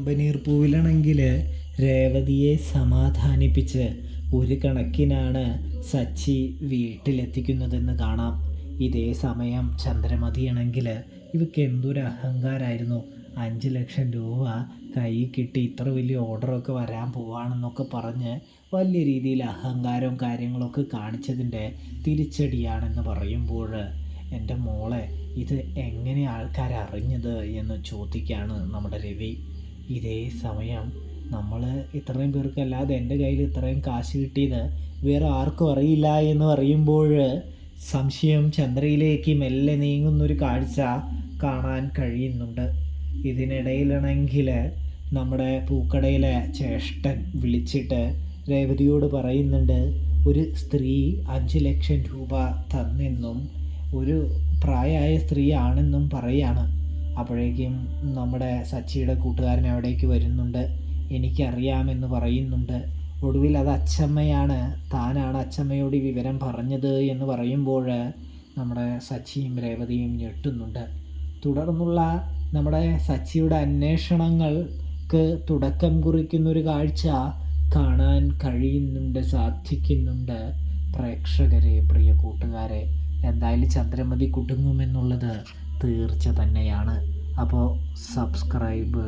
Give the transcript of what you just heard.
ചെമ്പനീർ പൂവിലാണെങ്കിൽ രേവതിയെ സമാധാനിപ്പിച്ച് ഒരു കണക്കിനാണ് സച്ചി വീട്ടിലെത്തിക്കുന്നതെന്ന് കാണാം. ഇതേ സമയം ചന്ദ്രമതിയാണെങ്കിൽ ഇവക്ക് എന്തൊരു അഹങ്കാരമായിരുന്നു. 5 ലക്ഷം രൂപ കൈ കിട്ടി, ഇത്ര വലിയ ഓർഡറൊക്കെ വരാൻ പോവാണെന്നൊക്കെ പറഞ്ഞ് വലിയ രീതിയിൽ അഹങ്കാരവും കാര്യങ്ങളൊക്കെ കാണിച്ചതിൻ്റെ തിരിച്ചടിയാണെന്ന് പറയുമ്പോൾ എൻ്റെ മോളെ ഇത് എങ്ങനെ ആൾക്കാർ അറിഞ്ഞത് എന്ന് ചോദിക്കുകയാണ് നമ്മുടെ രവി. ഇതേ സമയം നമ്മൾ ഇത്രയും പേർക്കല്ലാതെ എൻ്റെ കയ്യിൽ ഇത്രയും കാശ് കിട്ടിയത് വേറെ ആർക്കും അറിയില്ല എന്ന് പറയുമ്പോൾ സംശയം ചന്ദ്രയിലേക്ക് മെല്ലെ നീങ്ങുന്നൊരു കാഴ്ച കാണാൻ കഴിയുന്നുണ്ട്. ഇതിനിടയിലാണെങ്കിൽ നമ്മുടെ പൂക്കടയിലെ ചേഷ്ടൻ വിളിച്ചിട്ട് രേവതിയോട് പറയുന്നുണ്ട്, ഒരു സ്ത്രീ 5 ലക്ഷം രൂപ തന്നെന്നും ഒരു പ്രായമായ സ്ത്രീ ആണെന്നും പറയാണ്. അപ്പോഴേക്കും നമ്മുടെ സച്ചിയുടെ കൂട്ടുകാരൻ അവിടേക്ക് വരുന്നുണ്ട്. എനിക്കറിയാമെന്ന് പറയുന്നുണ്ട്. ഒടുവിൽ അത് അച്ചമ്മയാണ്, താനാണ് അച്ചമ്മയോട് ഈ വിവരം പറഞ്ഞത് എന്ന് പറയുമ്പോൾ നമ്മുടെ സച്ചിയും രേവതിയും ഞെട്ടുന്നുണ്ട്. തുടർന്നുള്ള നമ്മുടെ സച്ചിയുടെ അന്വേഷണങ്ങൾക്ക് തുടക്കം കുറിക്കുന്നൊരു കാഴ്ച കാണാൻ കഴിയുന്നുണ്ട്, സാധിക്കുന്നുണ്ട്. പ്രേക്ഷകരെ, പ്രിയ കൂട്ടുകാരെ, എന്തായാലും ചന്ദ്രമതി കുടുങ്ങുമെന്നുള്ളത് തീർച്ച തന്നെയാണ്. അപ്പോൾ സബ്സ്ക്രൈബ്